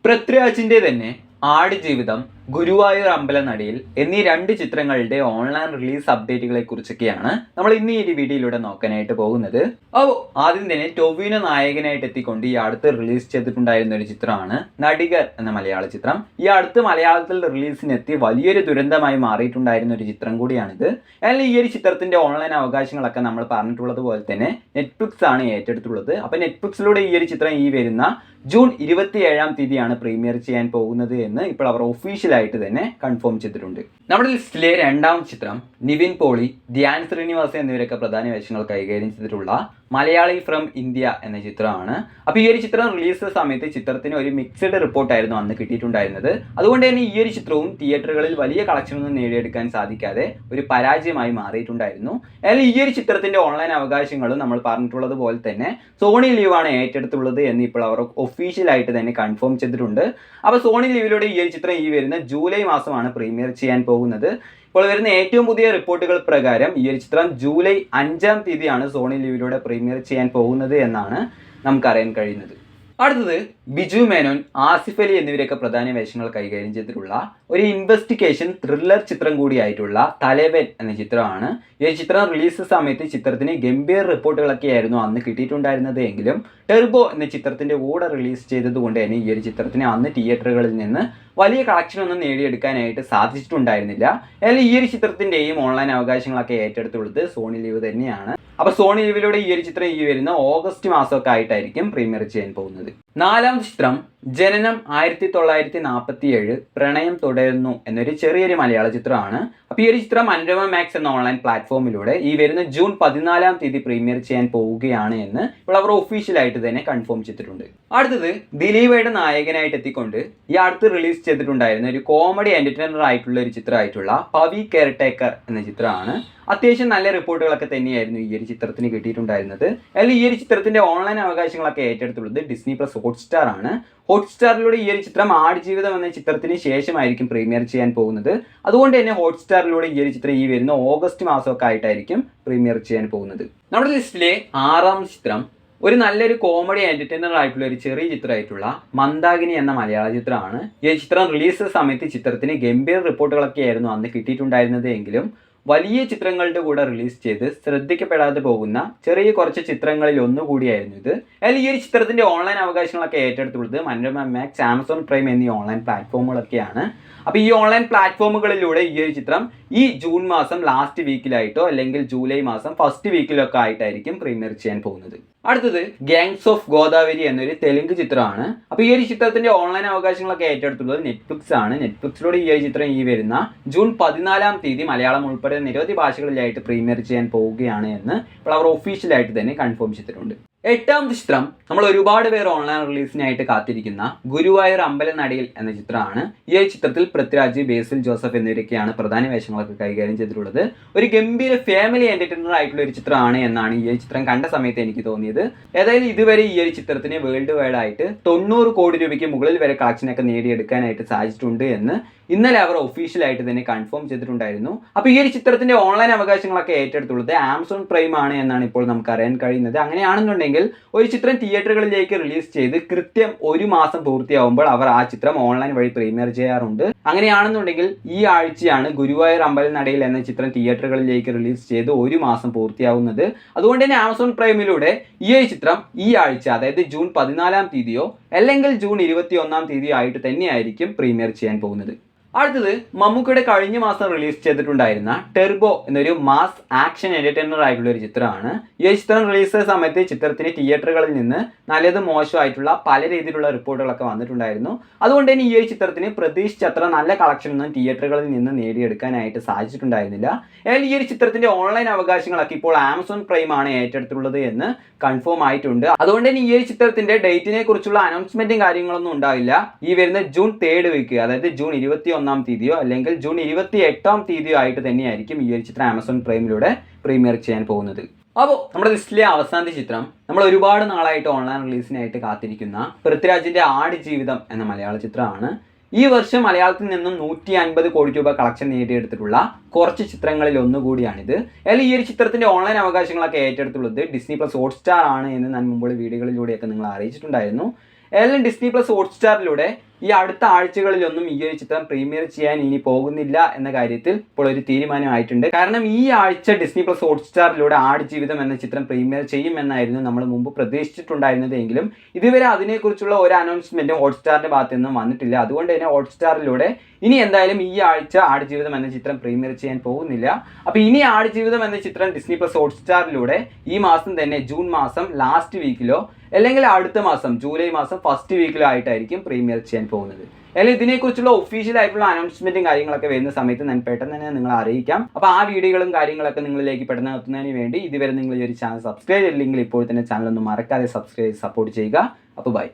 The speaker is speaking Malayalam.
പൃഥ്വിരാജിന്റെ തന്നെ ആടുജീവിതം, ഗുരുവായൂർ അമ്പലനടയിൽ എന്നീ രണ്ട് ചിത്രങ്ങളുടെ ഓൺലൈൻ റിലീസ് അപ്ഡേറ്റുകളെ കുറിച്ചൊക്കെയാണ് നമ്മൾ ഇന്ന് ഈ വീഡിയോയിലൂടെ നോക്കാനായിട്ട് പോകുന്നത്. അപ്പോൾ ആദ്യം തന്നെ ടൊവിനോ നായകനായിട്ട് എത്തിക്കൊണ്ട് ഈ അടുത്ത് റിലീസ് ചെയ്തിട്ടുണ്ടായിരുന്ന ഒരു ചിത്രമാണ് നടികർ എന്ന മലയാള ചിത്രം. ഈ അടുത്ത് മലയാളത്തിൽ റിലീസിനെത്തി വലിയൊരു ദുരന്തമായി മാറിയിട്ടുണ്ടായിരുന്ന ഒരു ചിത്രം കൂടിയാണിത്. എന്നാൽ ഈ ഒരു ചിത്രത്തിന്റെ ഓൺലൈൻ അവകാശങ്ങളൊക്കെ നമ്മൾ പറഞ്ഞിട്ടുള്ളത് പോലെ തന്നെ നെറ്റ്ഫ്ലിക്സ് ആണ് ഏറ്റെടുത്തുള്ളത്. അപ്പോൾ നെറ്റ്ഫ്ലിക്സിലൂടെ ഈ ഒരു ചിത്രം ഈ വരുന്ന ജൂൺ 27-ാം തീയതിയാണ് പ്രീമിയർ ചെയ്യാൻ പോകുന്നത് എന്ന് ഇപ്പോൾ അവർ ഒഫീഷ്യലായിട്ട് തന്നെ കൺഫേം ചെയ്തിട്ടുണ്ട്. നമ്മുടെ ലിസ്റ്റിലെ രണ്ടാം ചിത്രം നിവിൻ പോളി, ധ്യാൻ ശ്രീനിവാസൻ എന്നിവരൊക്കെ പ്രധാന വേഷങ്ങൾ കൈകാര്യം ചെയ്തിട്ടുള്ള മലയാളി ഫ്രം ഇന്ത്യ എന്ന ചിത്രമാണ്. അപ്പോൾ ഈ ഒരു ചിത്രം റിലീസ് സമയത്ത് ചിത്രത്തിന് ഒരു മിക്സഡ് റിപ്പോർട്ടായിരുന്നു അന്ന് കിട്ടിയിട്ടുണ്ടായിരുന്നത്. അതുകൊണ്ട് തന്നെ ഈ ഒരു ചിത്രവും തിയേറ്ററുകളിൽ വലിയ കളക്ഷനൊന്നും നേടിയെടുക്കാൻ സാധിക്കാതെ ഒരു പരാജയമായി മാറിയിട്ടുണ്ടായിരുന്നു. എന്നാൽ ഈ ഒരു ചിത്രത്തിന്റെ ഓൺലൈൻ അവകാശങ്ങളും നമ്മൾ പറഞ്ഞിട്ടുള്ളത് പോലെ തന്നെ സോണി ലീവ് ആണ് ഏറ്റെടുത്തുള്ളത് എന്ന് ഇപ്പോൾ അവർ ഒഫീഷ്യലായിട്ട് തന്നെ കൺഫേം ചെയ്തിട്ടുണ്ട്. അപ്പോൾ സോണി ലീവിലൂടെ ഈ ഒരു ചിത്രം ഈ വരുന്ന ജൂലൈ മാസമാണ് പ്രീമിയർ ചെയ്യാൻ പോകുന്നത്. ഇപ്പോൾ വരുന്ന ഏറ്റവും പുതിയ റിപ്പോർട്ടുകൾ പ്രകാരം ഈ ഒരു ചിത്രം ജൂലൈ 5-ാം തീയതിയാണ് സോണി ലീവിലൂടെ പ്രീമിയർ ചെയ്യാൻ പോകുന്നത് എന്നാണ് നമുക്കറിയാൻ കഴിയുന്നത്. അടുത്തത് ബിജു മേനോൻ, ആസിഫ് അലി എന്നിവരൊക്കെ പ്രധാന വേഷങ്ങൾ കൈകാര്യം ചെയ്തിട്ടുള്ള ഒരു ഇൻവെസ്റ്റിഗേഷൻ ത്രില്ലർ ചിത്രം കൂടിയായിട്ടുള്ള തലവൻ എന്ന ചിത്രമാണ്. ഈ ചിത്രം റിലീസ് സമയത്ത് ചിത്രത്തിന് ഗംഭീർ റിപ്പോർട്ടുകളൊക്കെ ആയിരുന്നു അന്ന് കിട്ടിയിട്ടുണ്ടായിരുന്നത് എങ്കിലും ടെർബോ എന്ന ചിത്രത്തിന്റെ കൂടെ റിലീസ് ചെയ്തതുകൊണ്ട് തന്നെ ഈ ഒരു ചിത്രത്തിന് അന്ന് തിയേറ്ററുകളിൽ നിന്ന് വലിയ കളക്ഷനൊന്നും നേടിയെടുക്കാനായിട്ട് സാധിച്ചിട്ടുണ്ടായിരുന്നില്ല. എന്നാൽ ഈ ഒരു ചിത്രത്തിന്റെയും ഓൺലൈൻ അവകാശങ്ങളൊക്കെ ഏറ്റെടുത്തുള്ളത് സോണി ലീവ് തന്നെയാണ്. അപ്പോൾ സോണി ലീവിലൂടെ ഈ ഒരു ചിത്രം ഈ വരുന്ന ഓഗസ്റ്റ് മാസമൊക്കെ ആയിട്ടായിരിക്കും പ്രീമിയർ ചെയ്യാൻ പോകുന്നത്. നാലാമത്തെ ചിത്രം ജനനം 1947 പ്രണയം തുടരുന്നു എന്നൊരു ചെറിയൊരു മലയാള ചിത്രമാണ്. അപ്പോൾ ഈ ഒരു ചിത്രം മനോരമ മാക്സ് എന്ന ഓൺലൈൻ പ്ലാറ്റ്ഫോമിലൂടെ ഈ വരുന്ന ജൂൺ 14-ാം തീയതി പ്രീമിയർ ചെയ്യാൻ പോവുകയാണ് എന്ന് ഇപ്പോൾ അവർ ഒഫീഷ്യലായിട്ട് തന്നെ കൺഫേം ചെയ്തിട്ടുണ്ട്. അടുത്തത് ദിലീപയുടെ നായകനായിട്ട് എത്തിക്കൊണ്ട് ഈ അടുത്ത് റിലീസ് ചെയ്തിട്ടുണ്ടായിരുന്ന ഒരു കോമഡി എന്റർടൈനർ ആയിട്ടുള്ള ഒരു ചിത്രമായിട്ടുള്ള പവി കെയർടേക്കർ എന്ന ചിത്രമാണ്. അത്യാവശ്യം നല്ല റിപ്പോർട്ടുകളൊക്കെ തന്നെയായിരുന്നു ഈ ഒരു ചിത്രത്തിന് കിട്ടിയിട്ടുണ്ടായിരുന്നത്. അല്ലെങ്കിൽ ഈ ഒരു ചിത്രത്തിന്റെ ഓൺലൈൻ അവകാശങ്ങളൊക്കെ ഏറ്റെടുത്തുള്ളത് ഡിസ്നി പ്ലസ് ഹോട്ട്സ്റ്റാർ ആണ്. ഹോട്ട്സ്റ്റാറിലൂടെ ഈ ഒരു ചിത്രം ആടുജീവിതം എന്ന ചിത്രത്തിന് ശേഷമായിരിക്കും പ്രീമിയർ ചെയ്യാൻ പോകുന്നത്. അതുകൊണ്ട് തന്നെ ഹോട്ട്സ്റ്റാറിലൂടെ ഈ ഒരു ചിത്രം ഈ വരുന്ന ഓഗസ്റ്റ് മാസമൊക്കെ ആയിട്ടായിരിക്കും പ്രീമിയർ ചെയ്യാൻ പോകുന്നത്. നമ്മുടെ ലിസ്റ്റിലെ ആറാം ചിത്രം ഒരു നല്ലൊരു കോമഡി എന്റർടൈനർ ആയിട്ടുള്ള ഒരു ചെറിയ ചിത്രമായിട്ടുള്ള മന്ദാകിനി എന്ന മലയാള ചിത്രമാണ്. ഈ ചിത്രം റിലീസ് സമയത്ത് ചിത്രത്തിന് ഗംഭീർ റിപ്പോർട്ടുകളൊക്കെ ആയിരുന്നു അന്ന് കിട്ടിയിട്ടുണ്ടായിരുന്നത് എങ്കിലും വലിയ ചിത്രങ്ങളുടെ കൂടെ റിലീസ് ചെയ്ത് ശ്രദ്ധിക്കപ്പെടാതെ പോകുന്ന ചെറിയ കുറച്ച് ചിത്രങ്ങളിൽ ഒന്നുകൂടിയായിരുന്നു ഇത്. അതിൽ ഈ ഒരു ചിത്രത്തിന്റെ ഓൺലൈൻ അവകാശങ്ങളൊക്കെ ഏറ്റെടുത്തുള്ളത് മനോരമ മാക്സ്, ആമസോൺ പ്രൈം എന്നീ ഓൺലൈൻ പ്ലാറ്റ്ഫോമുകളൊക്കെയാണ്. അപ്പോൾ ഈ ഓൺലൈൻ പ്ലാറ്റ്ഫോമുകളിലൂടെ ഈ ഒരു ചിത്രം ഈ ജൂൺ മാസം ലാസ്റ്റ് വീക്കിലായിട്ടോ അല്ലെങ്കിൽ ജൂലൈ മാസം ഫസ്റ്റ് വീക്കിലൊക്കെ ആയിട്ടായിരിക്കും പ്രീമിയർ ചെയ്യാൻ പോകുന്നത്. അടുത്തത് ഗാങ്സ് ഓഫ് ഗോദാവരി എന്നൊരു തെലുങ്ക് ചിത്രമാണ്. അപ്പോൾ ഈ ഒരു ചിത്രത്തിന്റെ ഓൺലൈൻ അവകാശങ്ങളൊക്കെ ഏറ്റെടുത്തുള്ളത് നെറ്റ്ഫ്ലിക്സ് ആണ്. നെറ്റ്ഫ്ലിക്സിലൂടെ ഈ ഒരു ചിത്രം ഈ വരുന്ന ജൂൺ 14-ാം തീയതി മലയാളം ഉൾപ്പെടെ നിരവധി ഭാഷകളിലായിട്ട് പ്രീമിയർ ചെയ്യാൻ പോവുകയാണ് എന്ന് ഇപ്പോൾ അവർ ഒഫീഷ്യലായിട്ട് തന്നെ കൺഫേം ചെയ്തിട്ടുണ്ട്. എട്ടാമത്തെ ചിത്രം നമ്മൾ ഒരുപാട് പേർ ഓൺലൈൻ റിലീസിനായിട്ട് കാത്തിരിക്കുന്ന ഗുരുവായൂർ അമ്പലനടയിൽ എന്ന ചിത്രമാണ്. ഈ ചിത്രത്തിൽ പൃഥ്വിരാജ്, ബേസിൽ ജോസഫ് എന്നിവരൊക്കെയാണ് പ്രധാന വേഷങ്ങളൊക്കെ കൈകാര്യം ചെയ്തിട്ടുള്ളത്. ഒരു ഗംഭീര ഫാമിലി എന്റർടൈനർ ആയിട്ടുള്ള ഒരു ചിത്രമാണ് എന്നാണ് ഈ ചിത്രം കണ്ട സമയത്ത് എനിക്ക് തോന്നിയത്. ഏതായാലും ഇതുവരെ ഈ ഒരു ചിത്രത്തിന് വേൾഡ് വൈഡ് ആയിട്ട് 90 കോടി രൂപയ്ക്ക് മുകളിൽ വരെ കളക്ഷനൊക്കെ നേടിയെടുക്കാനായിട്ട് സാധിച്ചിട്ടുണ്ട് എന്ന് ഇന്നലെ അവർ ഒഫീഷ്യലായിട്ട് തന്നെ കൺഫേം ചെയ്തിട്ടുണ്ടായിരുന്നു. അപ്പോൾ ഈ ഒരു ചിത്രത്തിന്റെ ഓൺലൈൻ അവകാശങ്ങളൊക്കെ ഏറ്റെടുത്തുള്ളത് ആമസോൺ പ്രൈം ആണ് എന്നാണ് ഇപ്പോൾ നമുക്ക് അറിയാൻ കഴിയുന്നത്. അങ്ങനെയാണെന്നുണ്ടെങ്കിൽ ഒരു ചിത്രം തിയേറ്ററുകളിലേക്ക് റിലീസ് ചെയ്ത് കൃത്യം ഒരു മാസം പൂർത്തിയാവുമ്പോൾ അവർ ആ ചിത്രം ഓൺലൈൻ വഴി പ്രീമിയർ ചെയ്യാറുണ്ട്. അങ്ങനെയാണെന്നുണ്ടെങ്കിൽ ഈ ആഴ്ചയാണ് ഗുരുവായൂർ അമ്പലനടയിൽ എന്ന ചിത്രം തിയേറ്ററുകളിലേക്ക് റിലീസ് ചെയ്ത് ഒരു മാസം പൂർത്തിയാവുന്നത്. അതുകൊണ്ട് തന്നെ ആമസോൺ പ്രൈമിലൂടെ ഈ ഒരു ചിത്രം ഈ ആഴ്ച, അതായത് ജൂൺ 14-ാം തീയതിയോ അല്ലെങ്കിൽ ജൂൺ 21-ാം തീയതിയോ ആയിട്ട് തന്നെയായിരിക്കും പ്രീമിയർ ചെയ്യാൻ പോകുന്നത്. അടുത്തത് മമ്മൂക്കയുടെ കഴിഞ്ഞ മാസം റിലീസ് ചെയ്തിട്ടുണ്ടായിരുന്ന ടെർബോ എന്നൊരു മാസ് ആക്ഷൻ എന്റർടൈനർ ആയിട്ടുള്ള ഒരു ചിത്രമാണ്. ഈ ചിത്രം റിലീസ് ചെയ്ത സമയത്ത് ചിത്രത്തിന് തിയേറ്ററുകളിൽ നിന്ന് നല്ലതും മോശമായിട്ടുള്ള പല രീതിയിലുള്ള റിപ്പോർട്ടുകളൊക്കെ വന്നിട്ടുണ്ടായിരുന്നു. അതുകൊണ്ട് തന്നെ ഈ ചിത്രത്തിന് പ്രതീക്ഷിച്ചത്ര നല്ല കളക്ഷനൊന്നും തിയേറ്ററുകളിൽ നിന്ന് നേടിയെടുക്കാനായിട്ട് സാധിച്ചിട്ടുണ്ടായിരുന്നില്ല. എന്നാൽ ഈ ഒരു ചിത്രത്തിന്റെ ഓൺലൈൻ അവകാശങ്ങളൊക്കെ ഇപ്പോൾ ആമസോൺ പ്രൈം ആണ് ഏറ്റെടുത്തുള്ളത് എന്ന് കൺഫേം ആയിട്ടുണ്ട്. അതുകൊണ്ട് തന്നെ ഈ ഒരു ചിത്രത്തിന്റെ ഡേറ്റിനെ കുറിച്ചുള്ള അനൗൺസ്മെന്റും കാര്യങ്ങളൊന്നും ഉണ്ടാവില്ല. ഈ വരുന്ന ജൂൺ 3rd വീക്ക്, അതായത് ജൂൺ 21-ാം തീയതിയോ അല്ലെങ്കിൽ ജൂൺ 28-ാം തീയതിയോ ആയിട്ട് തന്നെയായിരിക്കും ഈ ഒരു ചിത്രം ആമസോൺ പ്രൈമിലൂടെ പ്രീമിയർ ചെയ്യാൻ പോകുന്നത്. അപ്പോൾ നമ്മുടെ ലിസ്റ്റിലെ അവസാനത്തെ ചിത്രം നമ്മൾ ഒരുപാട് നാളായിട്ട് ഓൺലൈൻ റിലീസിനായിട്ട് കാത്തിരിക്കുന്ന പൃഥ്വിരാജിന്റെ ആടുജീവിതം എന്ന മലയാള ചിത്രമാണ്. ഈ വർഷം മലയാളത്തിൽ നിന്നും 150 കോടി രൂപ കളക്ഷൻ നേടിയെടുത്തിട്ടുള്ള കുറച്ച് ചിത്രങ്ങളിൽ ഒന്നുകൂടിയാണിത്. അല്ലെങ്കിൽ ഈ ഒരു ചിത്രത്തിന്റെ ഓൺലൈൻ അവകാശങ്ങളൊക്കെ ഏറ്റെടുത്തുള്ളത് ഡിസ്നി പ്ലസ് ഹോട്ട്സ്റ്റാർ ആണ് എന്ന് ഞാൻ മുമ്പുള്ള വീഡിയോകളിലൂടെയൊക്കെ നിങ്ങൾ അറിയിച്ചിട്ടുണ്ടായിരുന്നു. ഏതായാലും ഡിസ്നി പ്ലസ് ഹോട്ട്സ്റ്റാറിലൂടെ ഈ അടുത്ത ആഴ്ചകളിലൊന്നും ഈ ഒരു ചിത്രം പ്രീമിയർ ചെയ്യാൻ ഇനി പോകുന്നില്ല എന്ന കാര്യത്തിൽ ഇപ്പോൾ ഒരു തീരുമാനമായിട്ടുണ്ട്. കാരണം ഈ ആഴ്ച ഡിസ്നി പ്ലസ് ഹോട്ട്സ്റ്റാറിലൂടെ ആടുജീവിതം എന്ന ചിത്രം പ്രീമിയർ ചെയ്യുമെന്നായിരുന്നു നമ്മൾ മുമ്പ് പ്രതീക്ഷിച്ചിട്ടുണ്ടായിരുന്നത്. എങ്കിലും ഇതുവരെ അതിനെക്കുറിച്ചുള്ള ഒരു അനൗൺസ്മെന്റും ഹോട്ട്സ്റ്റാറിന്റെ ഭാഗത്തു നിന്നും വന്നിട്ടില്ല. അതുകൊണ്ട് തന്നെ ഹോട്ട്സ്റ്റാറിലൂടെ ഇനി എന്തായാലും ഈ ആഴ്ച ആടുജീവിതം എന്ന ചിത്രം പ്രീമിയർ ചെയ്യാൻ പോകുന്നില്ല. അപ്പോൾ ഇനി ആടുജീവിതം എന്ന ചിത്രം ഡിസ്നി പ്ലസ് ഹോട്ട്സ്റ്റാറിലൂടെ ഈ മാസം തന്നെ ജൂൺ മാസം ലാസ്റ്റ് വീക്കിലോ അല്ലെങ്കിൽ അടുത്ത മാസം ജൂലൈ മാസം ഫസ്റ്റ് വീക്കിലോ ആയിട്ടായിരിക്കും പ്രീമിയർ ചെയ്യാൻ പോകുന്നത്. അല്ലെങ്കിൽ ഇതിനെക്കുറിച്ചുള്ള ഒഫീഷ്യൽ ആയിട്ടുള്ള അനൗൺസ്മെന്റും കാര്യങ്ങളൊക്കെ വരുന്ന സമയത്ത് ഞാൻ പെട്ടെന്ന് തന്നെ നിങ്ങളെ അറിയിക്കാം. അപ്പോൾ ആ വീഡിയോകളും കാര്യങ്ങളൊക്കെ നിങ്ങളിലേക്ക് പെട്ടെന്ന് എത്തുന്നതിന് വേണ്ടി ഇതുവരെ നിങ്ങൾ ഈ ഒരു ചാനൽ സബ്സ്ക്രൈബ് ചെയ്തില്ലെങ്കിൽ ഇപ്പോൾ തന്നെ ചാനൽ ഒന്ന് മറക്കാതെ സബ്സ്ക്രൈബ് ചെയ്ത് സപ്പോർട്ട് ചെയ്യുക. അപ്പോൾ ബൈ.